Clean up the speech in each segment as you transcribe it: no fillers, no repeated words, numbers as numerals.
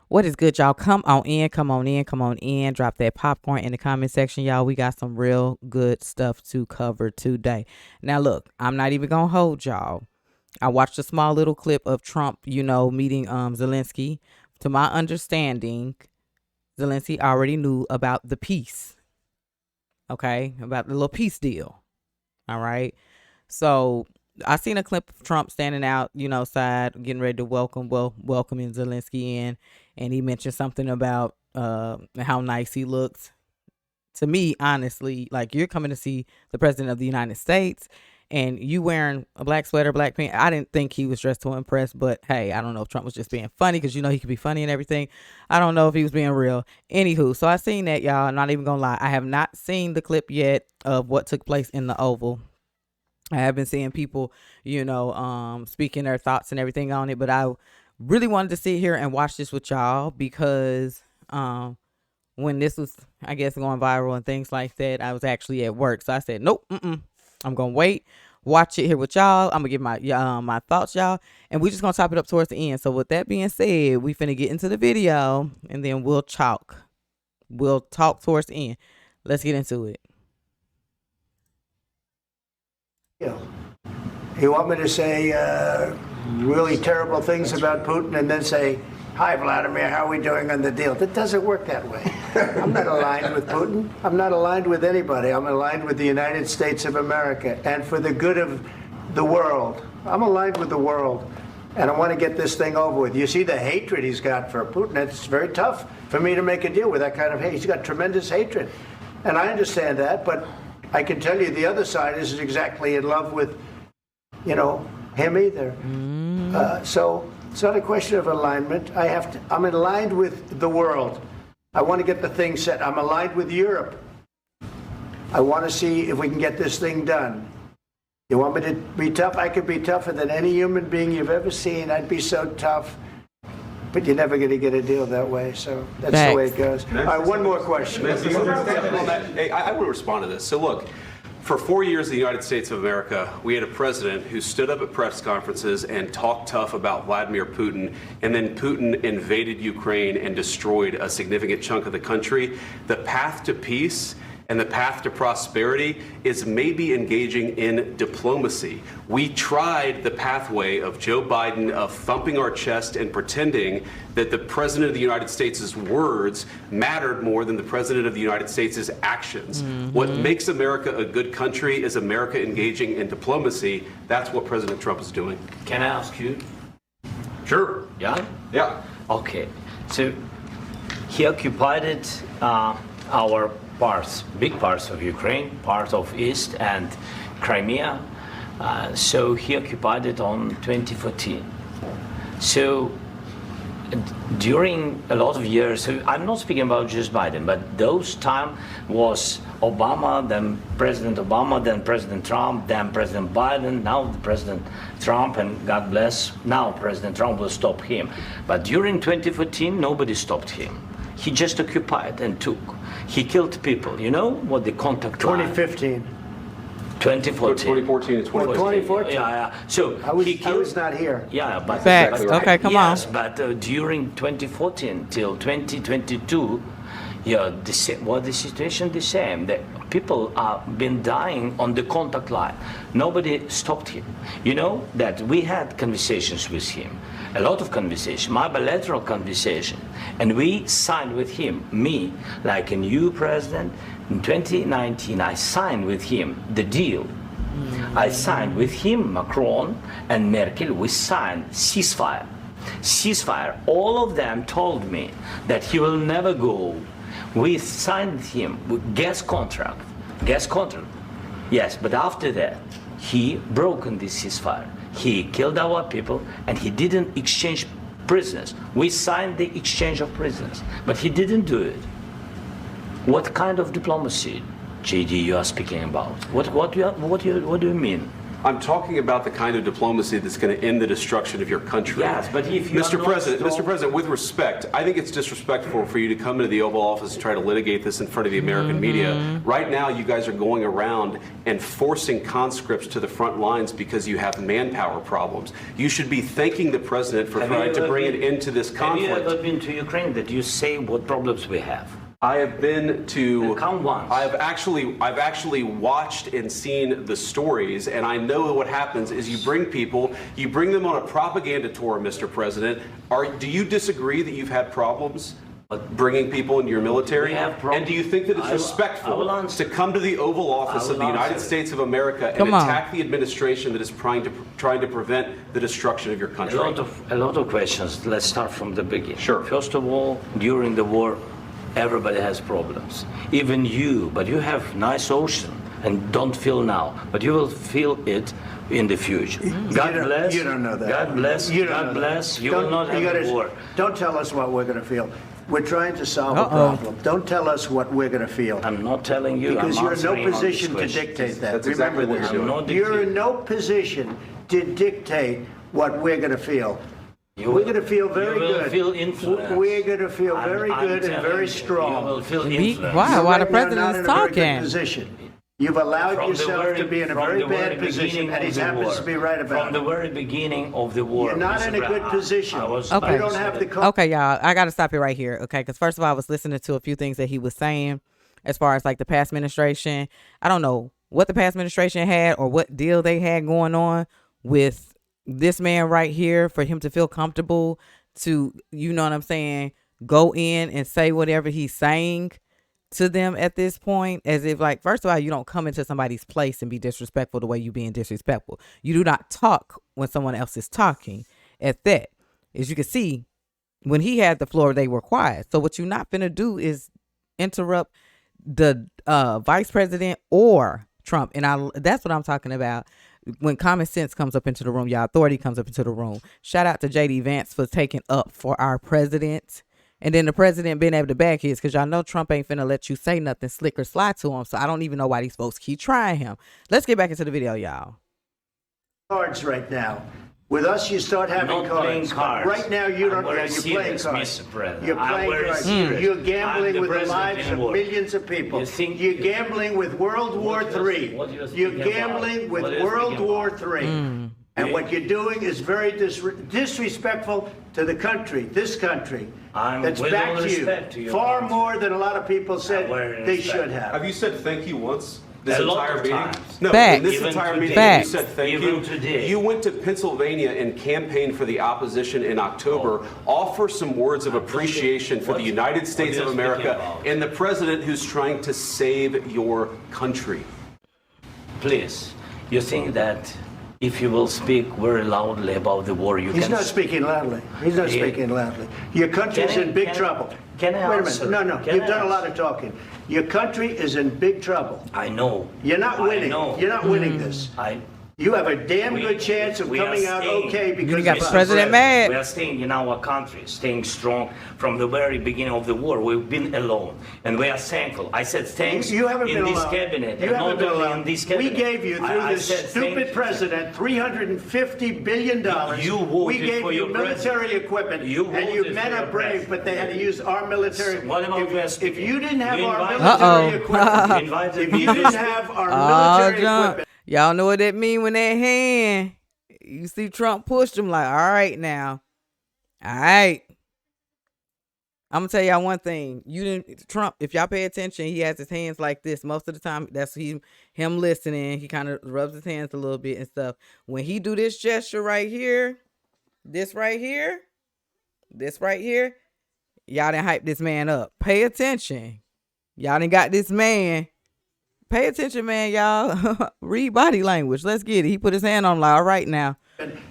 What is good, y'all? Come on in, come on in, come on in. Drop that popcorn in the comment section, y'all. We got some real good stuff to cover today. Now, look, I'm not even gonna hold y'all. I watched a small little clip of Trump, meeting Zelensky. To my understanding, Zelensky already knew about the peace, okay, about the little peace deal. All right. So I seen a clip of Trump standing out, side, getting ready to welcoming Zelensky in, and he mentioned something about how nice he looks. To me, honestly, like, you're coming to see the president of the United States, and you wearing a black sweater, black pants. I didn't think he was dressed to impress, but hey, I don't know if Trump was just being funny, because he could be funny and everything. I don't know if he was being real. Anywho, so I seen that, y'all. I'm not even gonna lie. I have not seen the clip yet of what took place in the Oval. I have been seeing people, speaking their thoughts and everything on it, but I really wanted to sit here and watch this with y'all, because when this was, I guess, going viral and things like that, I was actually at work. So I said, nope, I'm going to wait, watch it here with y'all. I'm going to give my thoughts, y'all, and we just going to top it up towards the end. So with that being said, we finna get into the video, and then we'll talk towards the end. Let's get into it. You want me to say really terrible things about Putin and then say, hi, Vladimir, how are we doing on the deal? That doesn't work that way. I'm not aligned with Putin. I'm not aligned with anybody. I'm aligned with the United States of America and for the good of the world. I'm aligned with the world, and I want to get this thing over with. You see the hatred he's got for Putin. It's very tough for me to make a deal with that kind of hate. He's got tremendous hatred, and I understand that, but I can tell you the other side isn't exactly in love with, him either. So it's not a question of alignment. I'm aligned with the world. I want to get the thing set. I'm aligned with Europe. I want to see if we can get this thing done. You want me to be tough? I could be tougher than any human being you've ever seen. I'd be so tough. But you're never going to get a deal that way, so that's the way it goes. All right, one more question. Hey, I want to respond to this. So look, for 4 years in the United States of America, we had a president who stood up at press conferences and talked tough about Vladimir Putin, and then Putin invaded Ukraine and destroyed a significant chunk of the country. The path to peace and the path to prosperity is maybe engaging in diplomacy. We tried the pathway of Joe Biden, of thumping our chest and pretending that the President of the United States' words mattered more than the President of the United States' actions. What makes America a good country is America engaging in diplomacy. That's what President Trump is doing. Can I ask you? Sure. Yeah? Yeah. Okay. So he occupied our big parts of Ukraine, part of East and Crimea. So he occupied it on 2014. So during a lot of years, so I'm not speaking about just Biden, but those time was Obama, then President Obama, then President Trump, then President Biden, now President Trump, and God bless, now President Trump will stop him. But during 2014, nobody stopped him. He just occupied and took. He killed people. You know what the contact 2015. 2014. 2014 and 2014. 2014. Yeah. So I was not here. Yeah, but Facts. Okay, come on. Yes, but during 2014 till 2022, the situation the same. The people have been dying on the contact line. Nobody stopped him. You know that we had conversations with him, a lot of conversation, my bilateral conversation, and we signed with him, me, like a new president. In 2019, I signed with him the deal. I signed with him, Macron and Merkel, we signed ceasefire. Ceasefire. All of them told me that he will never go. We signed him with gas contract. Yes, but after that, he broken this ceasefire. He killed our people and he didn't exchange prisoners. We signed the exchange of prisoners, but he didn't do it. What kind of diplomacy, JD, you are speaking about? What do you mean? I'm talking about the kind of diplomacy that's going to end the destruction of your country. Yes, but if you Mr. President, with respect, I think it's disrespectful for you to come into the Oval Office and try to litigate this in front of the American media. Right now, you guys are going around and forcing conscripts to the front lines because you have manpower problems. You should be thanking the president for trying to bring an end to this conflict. Have you ever been to Ukraine that you say what problems we have? I have been to. Count once. I've actually watched and seen the stories, and I know what happens is you bring them on a propaganda tour, Mr. President. Do you disagree that you've had problems bringing people into your military? And do you think that it's respectful to come to the Oval Office of the United States of America and attack the administration that is trying to prevent the destruction of your country? A lot of questions. Let's start from the beginning. Sure. First of all, during the war, everybody has problems. Even you, but you have nice ocean and don't feel now, but you will feel it in the future. God bless. You don't know that. God bless. God bless. You will not have a war. Don't tell us what we're going to feel. We're trying to solve a problem. Don't tell us what we're going to feel. I'm not telling you. Because you're in no position to dictate that. That's exactly what you're doing. You're in no position to dictate what we're going to feel. We're going to feel very good. You will feel influence. We're going to feel very good and very strong. You will feel influence. Why the president is talking? You've allowed yourself to be in a very bad position, and he happens to be right about it. From the very beginning of the war. You're not in a good position. Okay. You don't have the. Okay, y'all. I got to stop it right here. Okay, because first of all, I was listening to a few things that he was saying as far as like the past administration. I don't know what the past administration had or what deal they had going on with this man right here for him to feel comfortable to, you know what I'm saying, go in and say whatever he's saying to them at this point, as if like, first of all, you don't come into somebody's place and be disrespectful the way you being disrespectful. You do not talk when someone else is talking at that. As you can see, when he had the floor, they were quiet. So what you're not going to do is interrupt the vice president or Trump. And that's what I'm talking about. When common sense comes up into the room, y'all, authority comes up into the room. Shout out to JD Vance for taking up for our president. And then the president being able to back his, because y'all know Trump ain't finna let you say nothing slick or slide to him. So I don't even know why these folks keep trying him. Let's get back into the video, y'all. Cards right now. With us, you start having cards. Right now, you don't. You're playing cards. You're playing cards. You're gambling with the lives of millions of people. You're gambling with World War III. You're gambling with World War III. And what you're doing is very disrespectful to the country, this country, that's back to you, far more than a lot of people said they should have. Have you said thank you once? This entire meeting? No, in this entire meeting, you said thank you. Today. You went to Pennsylvania and campaigned for the opposition in October. Offer some words of appreciation for the United States of America and the president who's trying to save your country. Please, you think that if you will speak very loudly about the war, you can... He's not speaking loudly. He's not speaking loudly. Your country's in big trouble. Can I Wait a answer? minute. No. You've done a lot of talking. Your country is in big trouble. I know. You're not winning. You're not winning this. You have a damn good chance of coming out okay because you got the president mad. We are staying in our country, staying strong from the very beginning of the war. We've been alone, and we are thankful. I said thanks you haven't in been this alone. cabinet. You haven't been alone. In this cabinet. We gave you, through this stupid president, $350 billion. You voted we gave for you your military equipment, and your men are brave, but they had to use our military. What about if you didn't have our military equipment, if you didn't have our military equipment, y'all know what that mean when that hand, you see Trump pushed him like, all right now. All right. I'm going to tell y'all one thing. Trump, if y'all pay attention, he has his hands like this. Most of the time, that's him listening. He kind of rubs his hands a little bit and stuff. When he do this gesture right here, this right here, y'all done hype this man up. Pay attention. Y'all done got this man. Pay attention, man, y'all. Read body language. Let's get it. He put his hand on him like, all right now.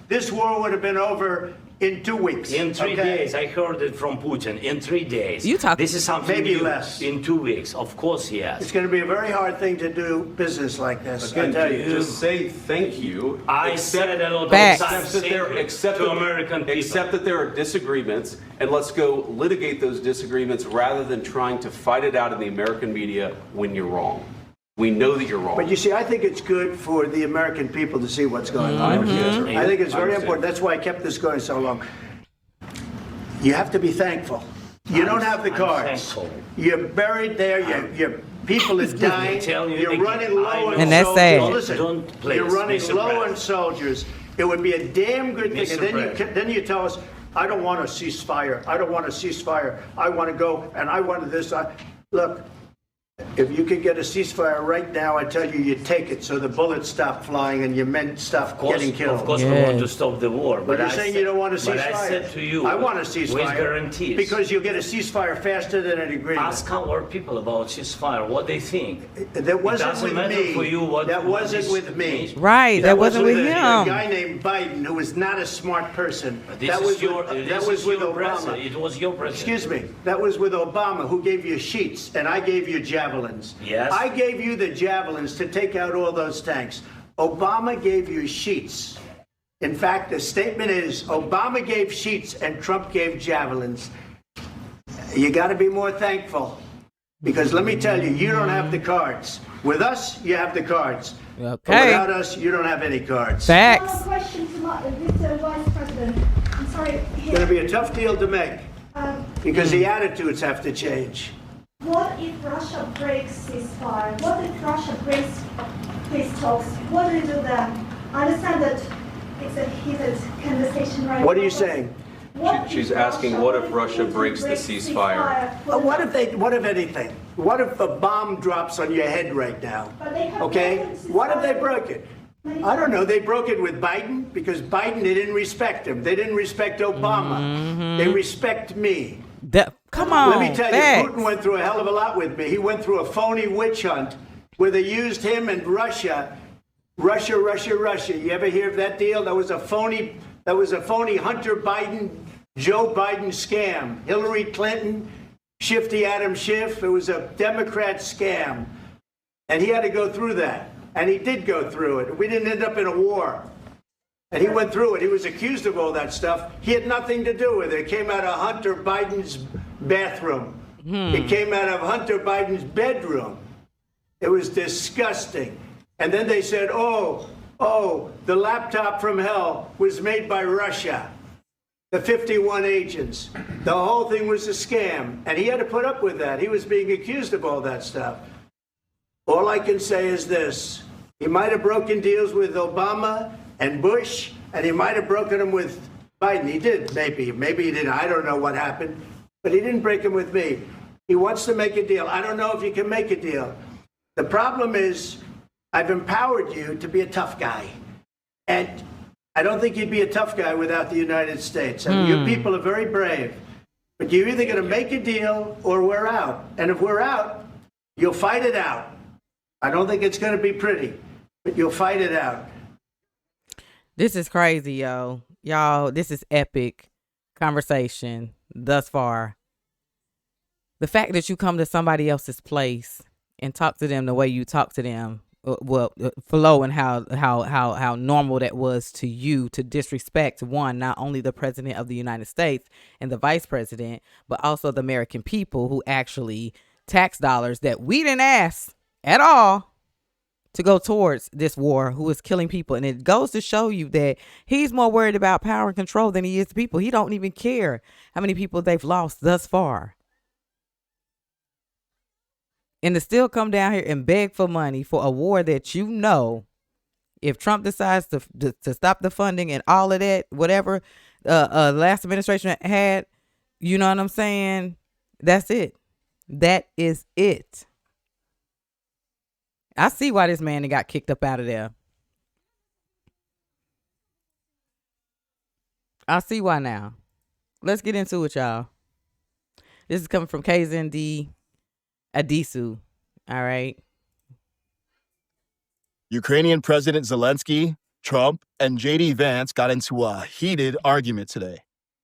This war would have been over in 2 weeks. In 3 days. I heard it from Putin. In 3 days. You talk. This is something maybe new. less. In 2 weeks. Of course, yes. It's going to be a very hard thing to do business like this. Again, I tell you. just say thank you. I said a lot of Facts. times to American people. Accept that there are disagreements, and let's go litigate those disagreements rather than trying to fight it out in the American media when you're wrong. We know that you're wrong. But you see, I think it's good for the American people to see what's going on. I think it's very important. That's why I kept this going so long. You have to be thankful. You don't have the cards. Thankful. You're buried there. Your people is dying. You're running low on And that's soldiers. sad. Listen, Don't please, you're running Mr. low President. on soldiers. It would be a damn good thing. Mr. And then you tell us, I don't want a ceasefire. I don't want a ceasefire. I want to go and I want this. Look, if you could get a ceasefire right now, I tell you, you take it so the bullets stop flying and your men stop getting killed. Of course, we want to stop the war. But you're saying you don't want a ceasefire. But I said to you, I want a ceasefire. with guarantees. Because you'll get a ceasefire faster than an agreement. Ask our people about ceasefire, what they think. That wasn't doesn't with matter me. for you what- That what wasn't is- with me. Right, that wasn't with a him. guy named Biden who was not a smart person. This That is was your, with, this that was is with your Obama. president. It was your president. Excuse me. That was with Obama, who gave you sheets, and I gave you javelins. Yes. I gave you the javelins to take out all those tanks. Obama gave you sheets. In fact, the statement is Obama gave sheets and Trump gave javelins. You got to be more thankful. Because let me tell you, you don't have the cards. With us, you have the cards. But Okay. without us, you don't have any cards. Facts. One question to Mr. Vice President. I'm sorry. It's going to be a tough deal to make because Hmm. the attitudes have to change. What if Russia breaks ceasefire? What if Russia breaks peace talks? What do you do then? I understand that it's a heated conversation right now. What are you saying? What She's if asking, what if Russia Putin breaks the ceasefire? What if anything? What if a bomb drops on your head right now? But they have Okay? broken ceasefire. What if they broke it? I don't know. They broke it with Biden because Biden, they didn't respect him. They didn't respect Obama. Mm-hmm. They respect me. Come on. Let me tell facts. you, Putin went through a hell of a lot with me. He went through a phony witch hunt where they used him and Russia. Russia. You ever hear of that deal? That was a phony Hunter Biden, Joe Biden scam. Hillary Clinton, Shifty Adam Schiff. It was a Democrat scam. And he had to go through that. And he did go through it. We didn't end up in a war. And he went through it. He was accused of all that stuff. He had nothing to do with it. It came out of Hunter Biden's bathroom. It came out of Hunter Biden's bedroom. It was disgusting. And then they said, oh, the laptop from hell was made by Russia. The 51 agents. The whole thing was a scam. And he had to put up with that. He was being accused of all that stuff. All I can say is this. He might have broken deals with Obama and Bush, and he might have broken them with Biden. He did, maybe. Maybe he didn't. I don't know what happened. But he didn't break them with me. He wants to make a deal. I don't know if you can make a deal. The problem is I've empowered you to be a tough guy. And I don't think you'd be a tough guy without the United States. I mean, you people are very brave. But you're either going to make a deal or we're out. And if we're out, you'll fight it out. I don't think it's going to be pretty, but you'll fight it out. This is crazy, yo. Y'all, this is epic conversation thus far. The fact that you come to somebody else's place and talk to them the way you talk to them, Flo, and how normal that was to you to disrespect one, not only the president of the United States and the vice president, but also the American people who actually tax dollars that we didn't ask at all to go towards this war, who is killing people. And it goes to show you that he's more worried about power and control than he is the people. He don't even care how many people they've lost thus far. And to still come down here and beg for money for a war that you know, if Trump decides to stop the funding and all of that, whatever last administration had, you know what I'm saying? That's it. That is it. I see why this man got kicked up out of there. I see why now. Let's get into it, y'all. This is coming from KZND Adisu. All right. Ukrainian President Zelenskyy, Trump, and J.D. Vance got into a heated argument today.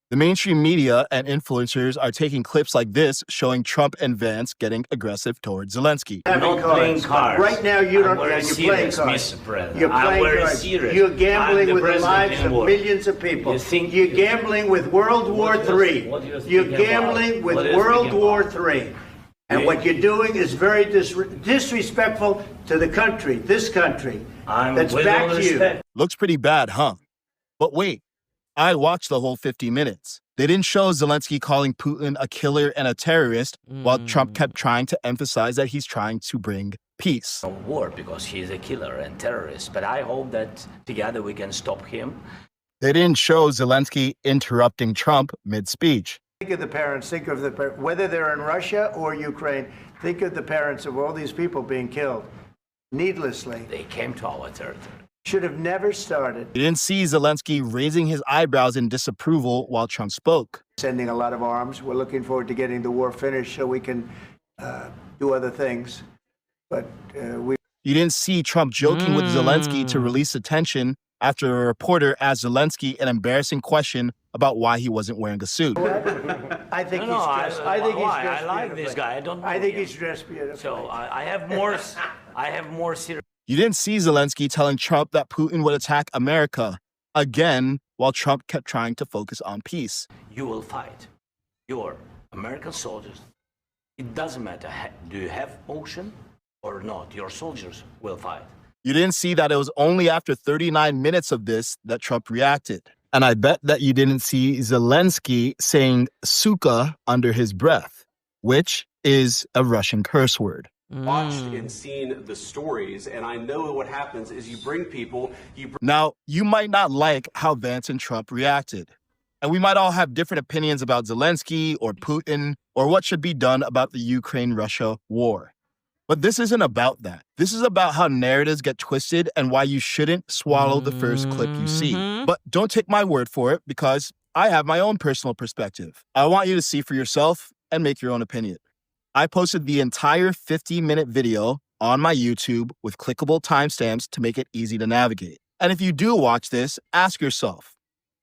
The mainstream media and influencers are taking clips like this showing Trump and Vance getting aggressive towards Zelenskyy. Having Not playing cards. Right now, you don't. I'm very You're playing serious, cards. Mr. President. You're I'm playing very cards. serious. You're gambling I'm with the president lives in of war. millions of people. You think- You're gambling with World War What do you- III. what do you think You're about- gambling with what do you World think War about? III. And what you're doing is very disrespectful to the country, this country, that's with back all to you. respect. Looks pretty bad, huh? But wait, I watched the whole 50 minutes. They didn't show Zelensky calling Putin a killer and a terrorist while Trump kept trying to emphasize that he's trying to bring peace. War because he's a killer and terrorist. But I hope that together we can stop him. They didn't show Zelensky interrupting Trump mid-speech. Think of the parents, whether they're in Russia or Ukraine, think of the parents of all these people being killed needlessly. They came to our territory. Should have never started. You didn't see Zelensky raising his eyebrows in disapproval while Trump spoke. Sending a lot of arms. We're looking forward to getting the war finished so we can do other things. But we. You didn't see Trump joking with Zelensky to release attention after a reporter asked Zelensky an embarrassing question about why he wasn't wearing a suit. I think No, he's dressed. I think he's why? dressed I like beautifully. this guy. I don't know I think him. he's dressed beautifully. So I have more. I have more serious. You didn't see Zelensky telling Trump that Putin would attack America again while Trump kept trying to focus on peace. You will fight. Your American soldiers. It doesn't matter. Do you have ocean or not? Your soldiers will fight. You didn't see that it was only after 39 minutes of this that Trump reacted. And I bet that you didn't see Zelensky saying suka under his breath, which is a Russian curse word. Watched and seen the stories, and I know what happens is you bring people, Now, you might not like how Vance and Trump reacted. And we might all have different opinions about Zelensky or Putin or what should be done about the Ukraine-Russia war. But this isn't about that. This is about how narratives get twisted and why you shouldn't swallow the first clip you see. But don't take my word for it because I have my own personal perspective. I want you to see for yourself and make your own opinion. I posted the entire 50-minute video on my YouTube with clickable timestamps to make it easy to navigate. And if you do watch this, ask yourself,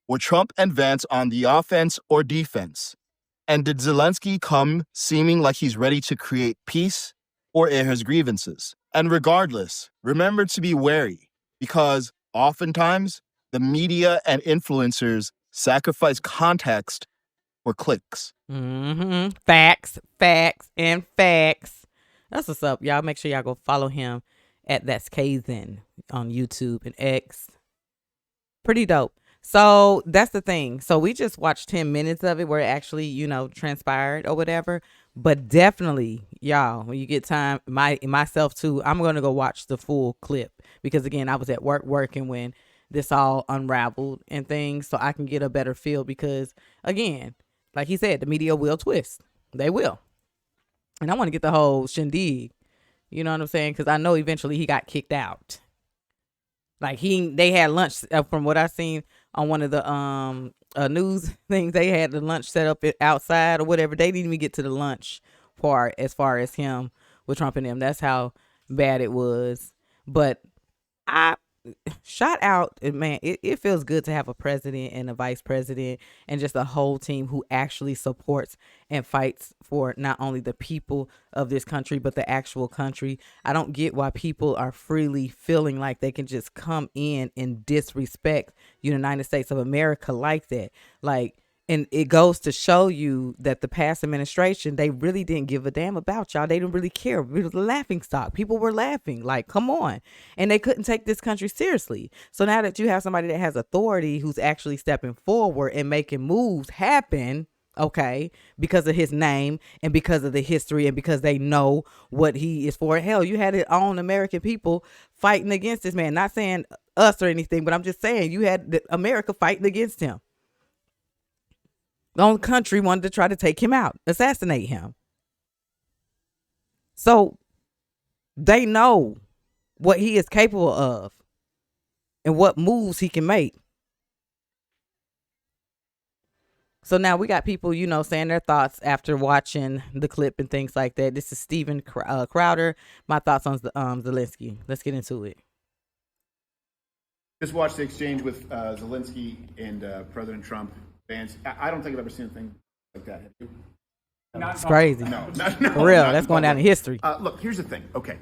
were Trump and Vance on the offense or defense? And did Zelensky come seeming like he's ready to create peace or air his grievances? And regardless, remember to be wary because oftentimes the media and influencers sacrifice context for clicks. Facts, and facts. That's what's up, y'all. Make sure y'all go follow him at That's Kazin on YouTube and X. Pretty dope. So that's the thing. So we just watched 10 minutes of it where it actually, transpired or whatever. But definitely, y'all, when you get time, myself too, I'm going to go watch the full clip because, again, I was at work working when this all unraveled and things, so I can get a better feel because, again, like he said, the media will twist. They will. And I want to get the whole shindig. You know what I'm saying? Because I know eventually he got kicked out. Like they had lunch from what I seen on one of the news things. They had the lunch set up outside or whatever. They didn't even get to the lunch part as far as him with Trump and them. That's how bad it was. But I shout out, man, it feels good to have a president and a vice president and just a whole team who actually supports and fights for not only the people of this country, but the actual country. I don't get why people are freely feeling like they can just come in and disrespect the United States of America like that. And it goes to show you that the past administration, they really didn't give a damn about y'all. They didn't really care. It was a laughing stock. People were laughing. Like, come on. And they couldn't take this country seriously. So now that you have somebody that has authority who's actually stepping forward and making moves happen, okay, because of his name and because of the history and because they know what he is for. Hell, you had it on American people fighting against this man. Not saying us or anything, but I'm just saying you had America fighting against him. The whole country wanted to try to take him out, assassinate him. So they know what he is capable of and what moves he can make. So now we got people, saying their thoughts after watching the clip and things like that. This is Steven Crowder. My thoughts on Zelensky. Let's get into it. Just watched the exchange with Zelensky and President Trump. Vance. I don't think I've ever seen anything like that. Have you? It's crazy. No, for real. That's going down in history. Look, here's the thing. Okay,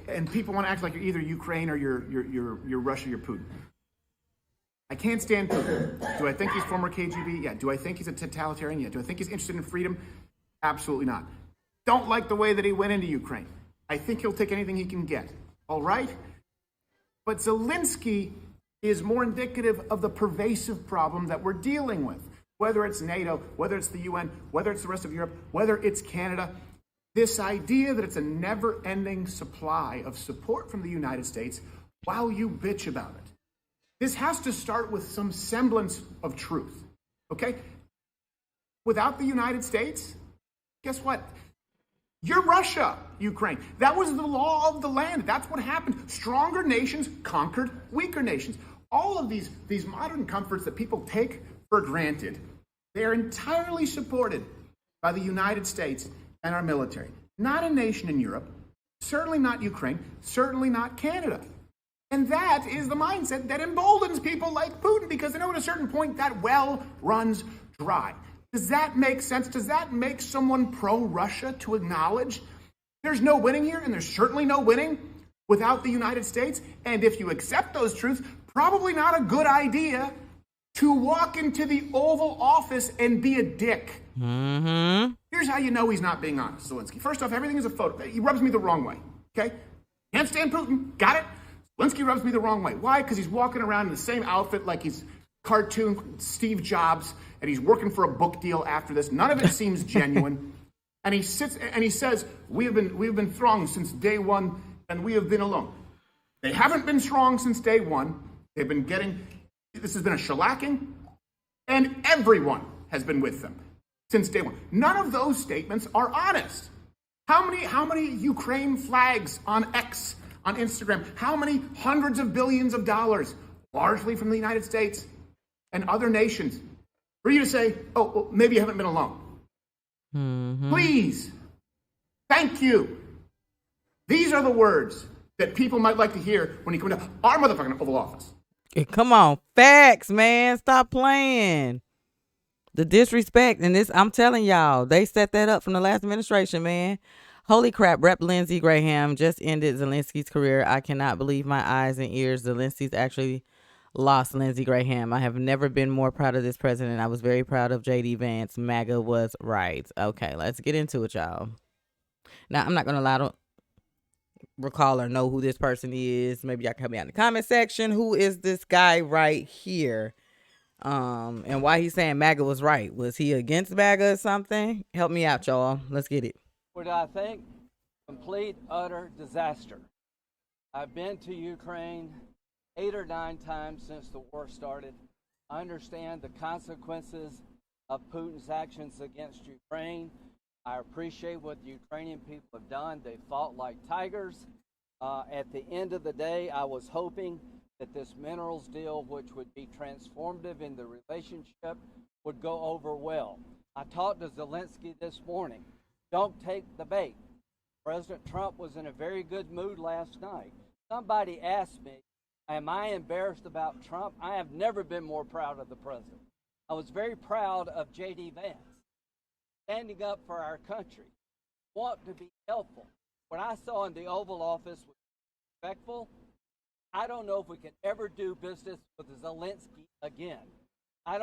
and people want to act like you're either Ukraine or you're Russia, you're Putin. I can't stand Putin. Do I think he's former KGB? Yeah. Do I think he's a totalitarian? Yeah. Do I think he's interested in freedom? Absolutely not. don't like the way that he went into Ukraine. I think he'll take anything he can get. All right? But Zelenskyy is more indicative of the pervasive problem that we're dealing with. Whether it's NATO, whether it's the UN, whether it's the rest of Europe, whether it's Canada, this idea that it's a never-ending supply of support from the United States while you bitch about it. This has to start with some semblance of truth, okay? Without the United States, guess what? You're Russia, Ukraine. That was the law of the land. That's what happened. Stronger nations conquered weaker nations. All of these modern comforts that people take for granted, they're entirely supported by the United States and our military. Not a nation in Europe, certainly not Ukraine, certainly not Canada. And that is the mindset that emboldens people like Putin, because they know at a certain point that well runs dry. Does that make sense? Does that make someone pro-Russia to acknowledge there's no winning here, and there's certainly no winning without the United States? And if you accept those truths, probably not a good idea to walk into the Oval Office and be a dick. Mm-hmm. Here's how you know he's not being honest, Zelenskyy. First off, everything is a photo. He rubs me the wrong way, okay? Can't stand Putin. Got it? Zelenskyy rubs me the wrong way. Why? Because he's walking around in the same outfit like he's cartoon Steve Jobs, and he's working for a book deal after this. None of it seems genuine. And he sits and he says, we have been strong since day one, and we have been alone. They haven't been strong since day one. They've been this has been a shellacking, and everyone has been with them since day one. None of those statements are honest. How many Ukraine flags on X, on Instagram? How many hundreds of billions of dollars, largely from the United States and other nations, for you to say, oh, well, maybe you haven't been alone? Mm-hmm. Please. Thank you. These are the words that people might like to hear when you come to our motherfucking Oval Office. Come on. Facts, man. Stop playing. The disrespect. And this, I'm telling y'all, they set that up from the last administration, man. Holy crap. Rep. Lindsey Graham just ended Zelenskyy's career. I cannot believe my eyes and ears. Zelenskyy's actually lost Lindsey Graham. I have never been more proud of this president. I was very proud of J.D. Vance. MAGA was right. Okay, let's get into it, y'all. Now, I'm not going to lie to recall or know who this person is. Maybe y'all can help me out in the comment section. Who is this guy right here? And why he's saying MAGA was right. Was he against MAGA or something? Help me out, y'all. Let's get it. What I think? Complete, utter disaster. I've been to Ukraine 8 or 9 times since the war started. I understand the consequences of Putin's actions against Ukraine. I appreciate what the Ukrainian people have done. They fought like tigers. At the end of the day, I was hoping that this minerals deal, which would be transformative in the relationship, would go over well. I talked to Zelenskyy this morning. Don't take the bait. President Trump was in a very good mood last night. Somebody asked me, am I embarrassed about Trump? I have never been more proud of the president. I was very proud of J.D. Vance, standing up for our country, want to be helpful. What I saw in the Oval Office was respectful. I don't know if we can ever do business with Zelenskyy again. I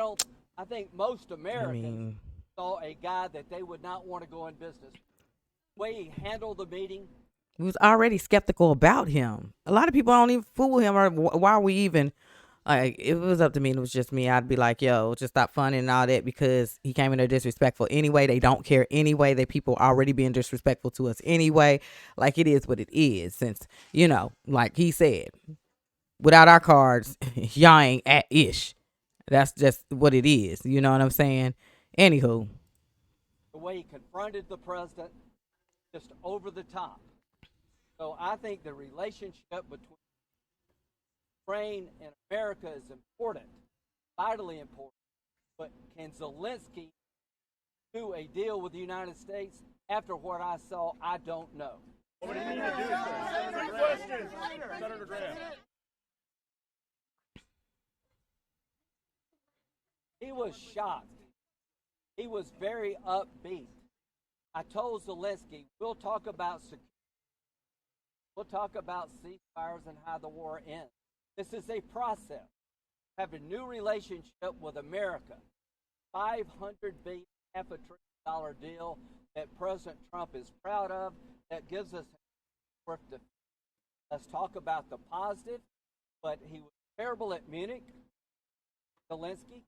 think most Americans saw a guy that they would not want to go in business. The way he handled the meeting. We was already skeptical about him. A lot of people don't even fool him, or why are we even, like, if it was up to me and it was just me, I'd be like, yo, just stop funning and all that, because he came in there disrespectful anyway. They don't care anyway. They people already being disrespectful to us anyway. Like, it is what it is, since, you know, like he said, without our cards, y'all ain't at ish. That's just what it is. You know what I'm saying? Anywho. The way he confronted the president, just over the top. So I think the relationship between Ukraine and America is important, vitally important. But can Zelenskyy do a deal with the United States? After what I saw, I don't know. What do you need to do, sir? Senator Graham. He was shocked. He was very upbeat. I told Zelenskyy, we'll talk about security. We'll talk about ceasefires and how the war ends. This is a process. Have a new relationship with America. $500 billion, $500 billion deal that President Trump is proud of, that gives us worth to. Let's talk about the positive, but he was terrible at Munich, Zelensky.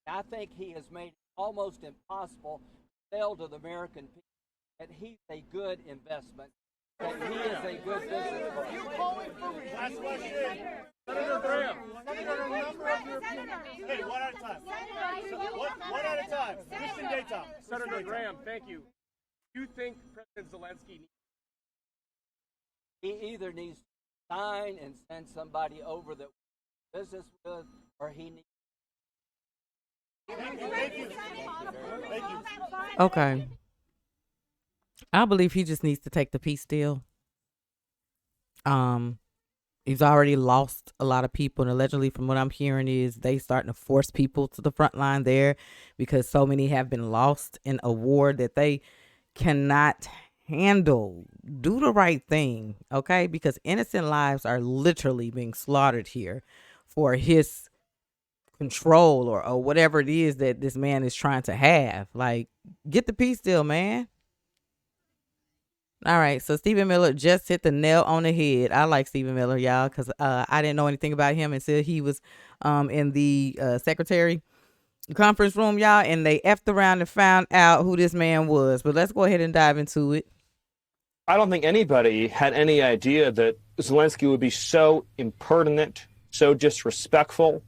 I think he has made it almost impossible to sell to the American people that he's a good investment, that he is a good business. Last question. Senator Graham. Hey, one at a time. One at a time. Christian Daytop. Senator Graham, thank you. Do you think President Zelensky He either needs to sign and send somebody over that we're in business with, or he needs. Thank you. Okay. I believe he just needs to take the peace deal. He's already lost a lot of people, and allegedly, from what I'm hearing, is they starting to force people to the front line there because so many have been lost in a war that they cannot handle. Do the right thing, okay? Because innocent lives are literally being slaughtered here for his control or whatever it is that this man is trying to have. Like, get the peace deal, man. All right, so Stephen Miller just hit the nail on the head. I like Stephen Miller, y'all, because I didn't know anything about him until he was in the secretary conference room, y'all, and they effed around and found out who this man was. But let's go ahead and dive into it. I don't think anybody had any idea that Zelensky would be so impertinent, so disrespectful,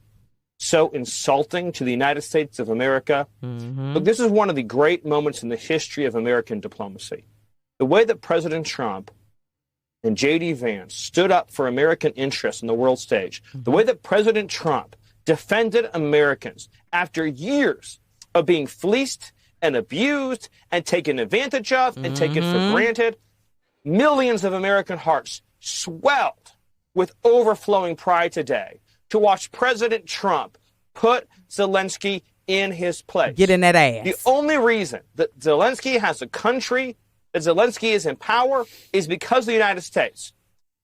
so insulting to the United States of America. Look, this is one of the great moments in the history of American diplomacy. The way that President Trump and J.D. Vance stood up for American interests on the world stage, the way that President Trump defended Americans after years of being fleeced and abused and taken advantage of and taken for granted, millions of American hearts swelled with overflowing pride today to watch President Trump put Zelensky in his place. Get in that ass. The only reason that Zelensky has a country, that Zelensky is in power, is because of the United States.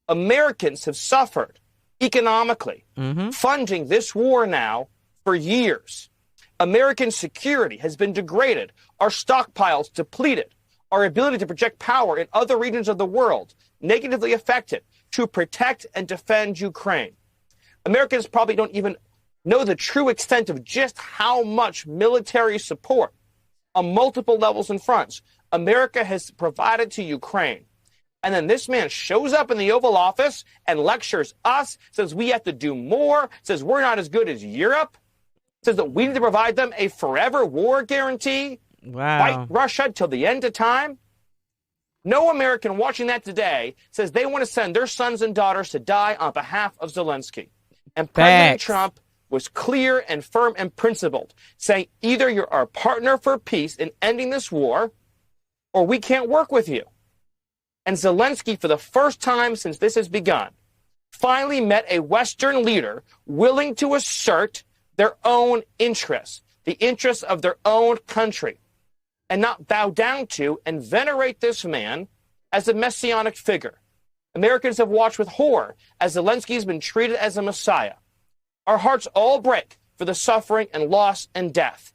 Americans have suffered economically, funding this war now for years. American security has been degraded, our stockpiles depleted, our ability to project power in other regions of the world negatively affected to protect and defend Ukraine. Americans probably don't even know the true extent of just how much military support on multiple levels and fronts America has provided to Ukraine. And then this man shows up in the Oval Office and lectures us, says we have to do more, says we're not as good as Europe, says that we need to provide them a forever war guarantee, fight Russia till the end of time. No American watching that today says they want to send their sons and daughters to die on behalf of Zelensky. And President Trump was clear and firm and principled, saying either you're our partner for peace in ending this war, or we can't work with you. And Zelensky, for the first time since this has begun, finally met a Western leader willing to assert their own interests, the interests of their own country, and not bow down to and venerate this man as a messianic figure. Americans have watched with horror as Zelensky has been treated as a messiah. Our hearts all break for the suffering and loss and death.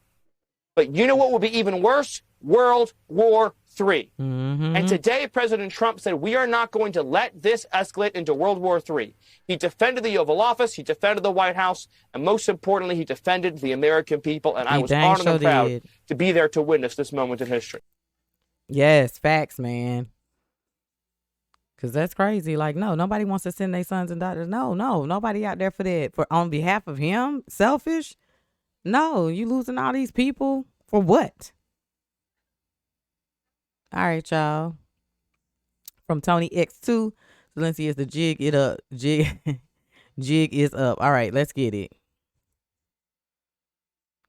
But you know what will be even worse? World War III. And today, President Trump said, we are not going to let this escalate into World War III. He defended the Oval Office, he defended the White House, and most importantly, he defended the American people. And I was honored and proud to be there to witness this moment in history. Yes, facts, man. Because that's crazy. Like, no, nobody wants to send their sons and daughters. No, nobody out there for that. For on behalf of him, selfish. No, you losing all these people for what? All right, y'all. From Tony X2, Zelensky is the jig it up. Jig is up. All right, let's get it.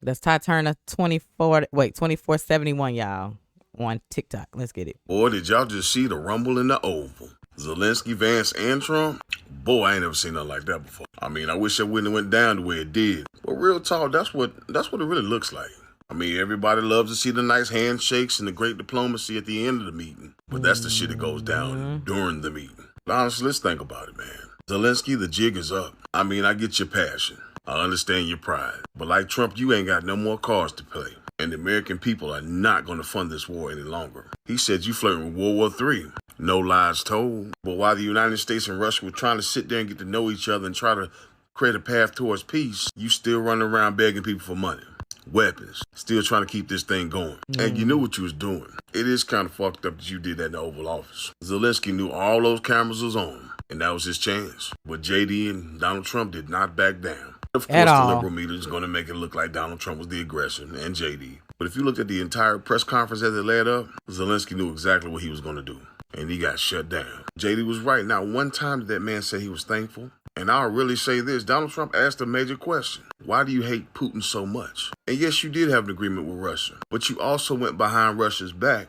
That's Ty Turner 2471, y'all, on TikTok. Let's get it. Boy, did y'all just see the rumble in the Oval? Zelensky, Vance, and Trump? Boy, I ain't never seen nothing like that before. I mean, I wish it wouldn't have went down the way it did. But real talk, that's what it really looks like. I mean, everybody loves to see the nice handshakes and the great diplomacy at the end of the meeting. But that's the shit that goes down during the meeting. But honestly, let's think about it, man. Zelensky, the jig is up. I mean, I get your passion. I understand your pride. But like Trump, you ain't got no more cards to play. and the American people are not going to fund this war any longer. He said you flirting with World War III. No lies told. But while the United States and Russia were trying to sit there and get to know each other and try to create a path towards peace, you still running around begging people for money, weapons, still trying to keep this thing going. And you knew what you was doing. It is kind of fucked up that you did that in the Oval Office. Zelensky knew all those cameras was on, and that was his chance. But JD and Donald Trump did not back down. Of course, the liberal media is going to make it look like Donald Trump was the aggressor, and JD. But if you looked at the entire press conference as it led up, Zelensky knew exactly what he was going to do, and he got shut down. JD was right. Not one time did that man say he was thankful. And I'll really say this, Donald Trump asked a major question. Why do you hate Putin so much? And yes, you did have an agreement with Russia, but you also went behind Russia's back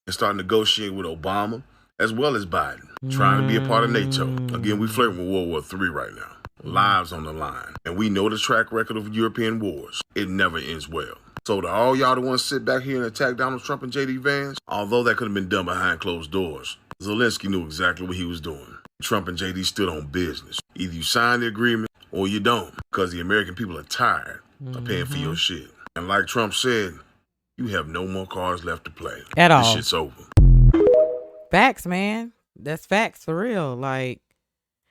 and started negotiating with Obama as well as Biden, trying to be a part of NATO. Again, we flirting with World War III right now. Lives on the line. And we know the track record of European wars. It never ends well. So to all y'all that want to sit back here and attack Donald Trump and JD Vance, although that could have been done behind closed doors, Zelensky knew exactly what he was doing. Trump and JD stood on business. Either you sign the agreement or you don't, because the American people are tired of paying for your shit. And like Trump said, you have no more cards left to play. At all. This shit's over. Facts, man. That's facts for real. Like,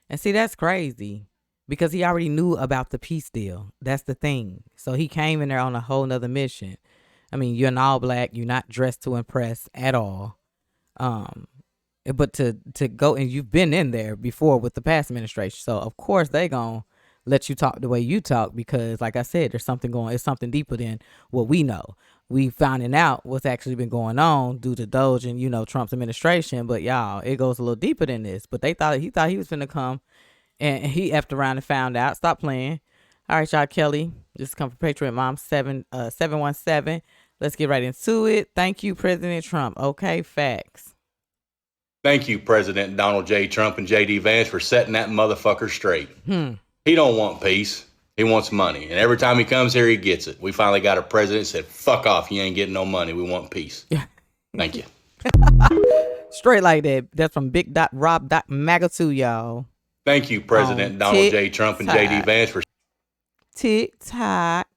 and see, that's crazy because he already knew about the peace deal. That's the thing. So he came in there on a whole nother mission. I mean, you're an all black. You're not dressed to impress at all. But to go, and you've been in there before with the past administration. So of course they gonna let you talk the way you talk because, like I said, there's something going. It's something deeper than what we know. We finding out what's actually been going on due to Doge and Trump's administration. But y'all, it goes a little deeper than this. But he thought he was finna come, and he effed around and found out. Stop playing. All right, y'all. Kelly, this come from Patriot Mom 717. Let's get right into it. Thank you, President Trump. Okay, facts. Thank you, President Donald J. Trump and J.D. Vance, for setting that motherfucker straight. He don't want peace. He wants money. And every time he comes here, he gets it. We finally got a president that said, fuck off. You ain't getting no money. We want peace. Thank you. Straight like that. That's from Big Dot Rob Dot Maga 2, y'all. Thank you, President Donald J. Trump and J.D. Vance, for TikTok.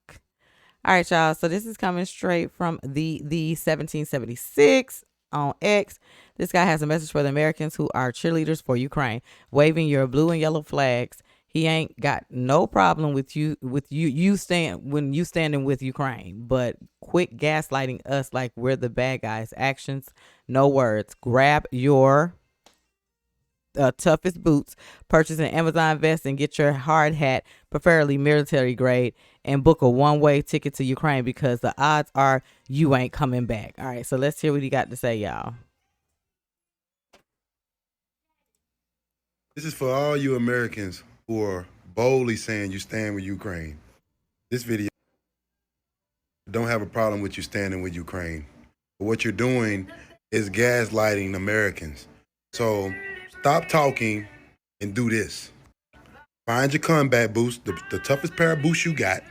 All right, y'all. So this is coming straight from the 1776 on X. This guy has a message for the Americans who are cheerleaders for Ukraine, waving your blue and yellow flags. He ain't got no problem with you standing with Ukraine, but quit gaslighting us like we're the bad guys. Actions, no words. Grab your toughest boots, purchase an Amazon vest, and get your hard hat, preferably military grade, and book a one-way ticket to Ukraine because the odds are you ain't coming back. All right, so let's hear what he got to say, y'all. This is for all you Americans who are boldly saying you stand with Ukraine. This video don't have a problem with you standing with Ukraine. But what you're doing is gaslighting Americans. So stop talking and do this. Find your combat boots, the toughest pair of boots you got.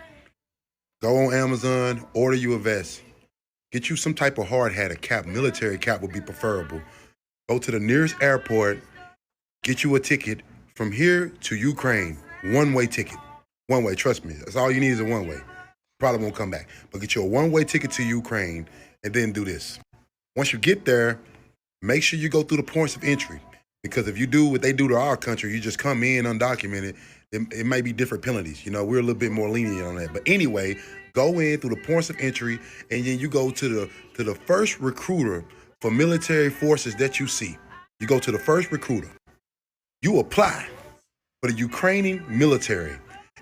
Go on Amazon, order you a vest. Get you some type of hard hat, a cap, military cap would be preferable. Go to the nearest airport, get you a ticket from here to Ukraine. One-way ticket. One-way, trust me. That's all you need is a one-way. Probably won't come back. But get you a one-way ticket to Ukraine and then do this. Once you get there, make sure you go through the points of entry. Because if you do what they do to our country, you just come in undocumented, it may be different penalties. We're a little bit more lenient on that. But anyway, go in through the points of entry, and then you go to the first recruiter for military forces that you see. You go to the first recruiter. You apply for the Ukrainian military.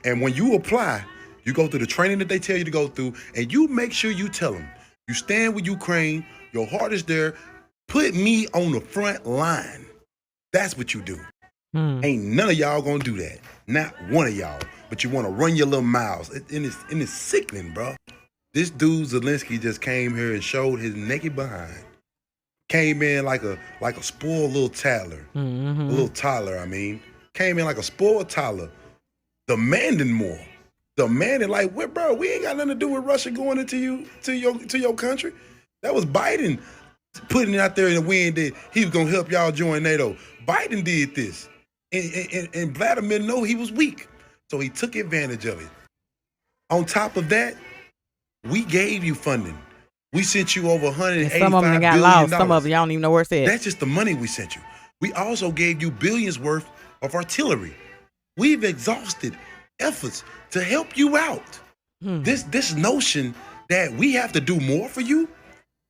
And when you apply, you go through the training that they tell you to go through, and you make sure you tell them, you stand with Ukraine, your heart is there, put me on the front line. That's what you do. Ain't none of y'all gonna do that. Not one of y'all. But you wanna run your little miles. And it's sickening, bro. This dude, Zelensky, just came here and showed his naked behind. Came in like a spoiled little toddler. A little toddler, I mean. Came in like a spoiled toddler. Demanding more. Demanding like, what, bro, we ain't got nothing to do with Russia going into your country. That was Biden putting it out there in the wind that he was gonna help y'all join NATO. Biden did this. And Vladimir knew he was weak. So he took advantage of it. On top of that, We gave you funding. We sent you over $185 some of them billion. got lost. Some of them y'all don't even know where it's at. That's just the money we sent you. We also gave you billions worth of artillery. We've exhausted efforts to help you out. This notion that we have to do more for you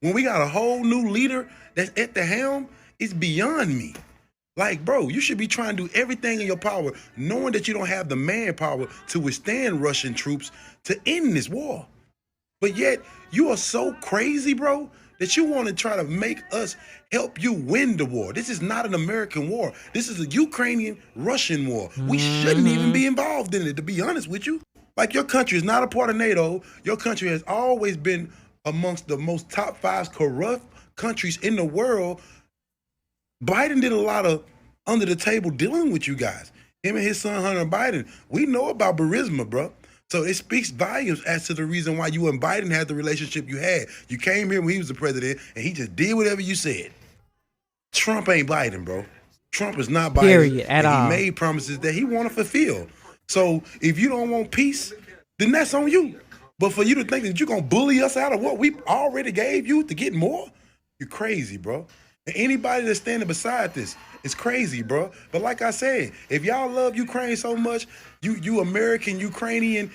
when we got a whole new leader that's at the helm is beyond me. Like, bro, you should be trying to do everything in your power, knowing that you don't have the manpower to withstand Russian troops to end this war. But yet, you are so crazy, bro, that you want to try to make us help you win the war. This is not an American war. This is a Ukrainian-Russian war. We shouldn't even be involved in it, to be honest with you. Like, your country is not a part of NATO. Your country has always been amongst the most top 5 corrupt countries in the world. Biden did a lot of under the table dealing with you guys. Him and his son Hunter Biden, we know about Burisma, bro. So it speaks volumes as to the reason why you and Biden had the relationship you had. You came here when he was the president, and he just did whatever you said. Trump ain't Biden, bro. Trump is not Biden. Period, at all. He made promises that he want to fulfill. So if you don't want peace, then that's on you. But for you to think that you're going to bully us out of what we already gave you to get more, you're crazy, bro. And anybody that's standing beside this is crazy, bro. But like I said, if y'all love Ukraine so much, you American, Ukrainian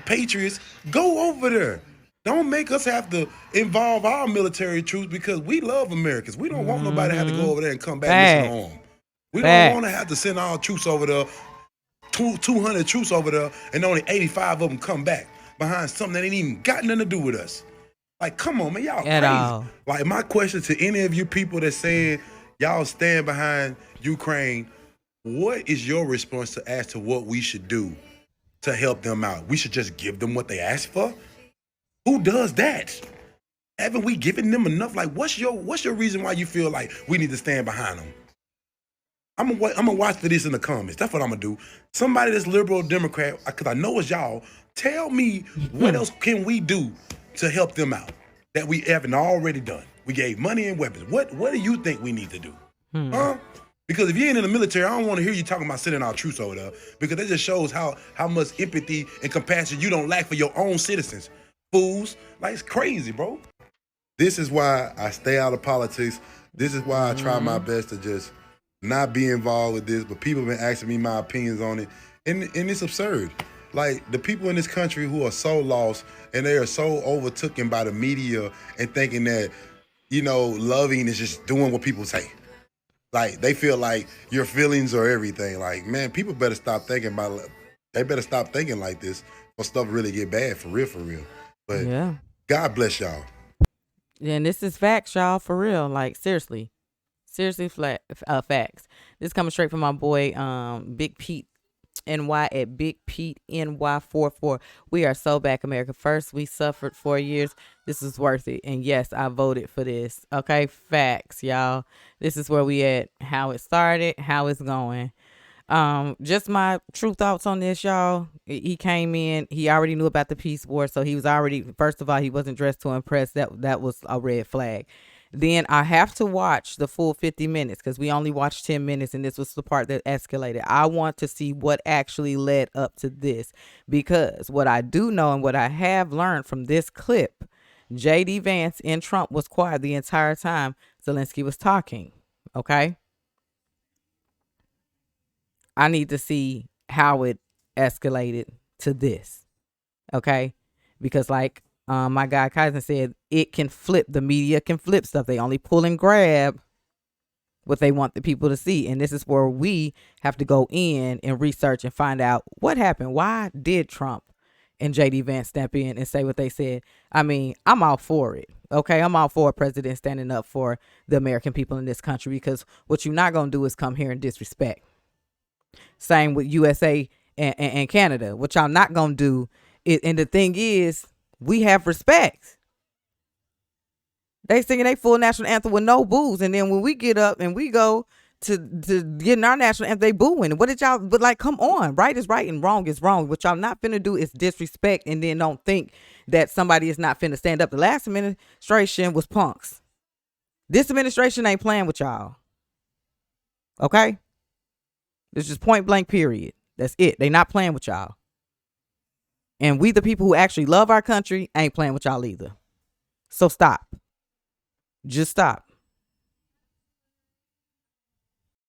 patriots, go over there. Don't make us have to involve our military troops because we love Americans. We don't want nobody to have to go over there and come back missing an arm. We don't want to have to send our troops over there, 200 troops over there, and only 85 of them come back behind something that ain't even got nothing to do with us. Like, come on, man, y'all crazy. All. Like, my question to any of you people that saying y'all stand behind Ukraine, what is your response as to what we should do to help them out? We should just give them what they ask for? Who does that? Haven't we given them enough? Like, what's your reason why you feel like we need to stand behind them? I'm gonna watch for this in the comments. That's what I'm gonna do. Somebody that's liberal or Democrat, because I know it's y'all, tell me what else can we do to help them out that we haven't already done. We gave money and weapons. What do you think we need to do? Huh? Because if you ain't in the military, I don't want to hear you talking about sending our troops over there, because that just shows how much empathy and compassion you don't lack for your own citizens. Fools. Like, it's crazy, bro. This is why I stay out of politics. This is why I try my best to just not be involved with this, but people have been asking me my opinions on it, and it's absurd. Like, the people in this country who are so lost and they are so overtaken by the media and thinking that, loving is just doing what people say. Like, they feel like your feelings are everything. Like, man, people better stop thinking about it. They better stop thinking like this or stuff really get bad for real. But yeah. God bless y'all. Yeah, and this is facts, y'all, for real. Like, seriously facts. This coming straight from my boy, Big Pete NY at Big Pete NY44. We are so back, America first. We suffered 4 years. This is worth it. And yes, I voted for this. Okay, facts, y'all. This is where we at, how it started, how it's going. Just my true thoughts on this, y'all. He came in, he already knew about the peace war, so he was already, first of all, he wasn't dressed to impress. That was a red flag. Then I have to watch the full 50 minutes because we only watched 10 minutes and this was the part that escalated. I want to see what actually led up to this, because what I do know and what I have learned from this clip, J.D. Vance and Trump was quiet the entire time Zelenskyy was talking. Okay. I need to see how it escalated to this. Okay. Because like, my guy Kaizen said, it can flip. The media can flip stuff. They only pull and grab what they want the people to see. And this is where we have to go in and research and find out what happened. Why did Trump and J.D. Vance step in and say what they said? I mean, I'm all for it. Okay, I'm all for a president standing up for the American people in this country, because what you're not going to do is come here and disrespect. Same with USA and Canada. What y'all not going to do is, and the thing is, we have respect. They singing their full national anthem with no boos, and then when we get up and we go to getting our national anthem, they booing. What did y'all? But like, come on, right is right and wrong is wrong. What y'all not finna do is disrespect, and then don't think that somebody is not finna stand up. The last administration was punks. This administration ain't playing with y'all. Okay, it's just point blank. Period. That's it. They not playing with y'all. And we, the people who actually love our country, ain't playing with y'all either. So stop. Just stop.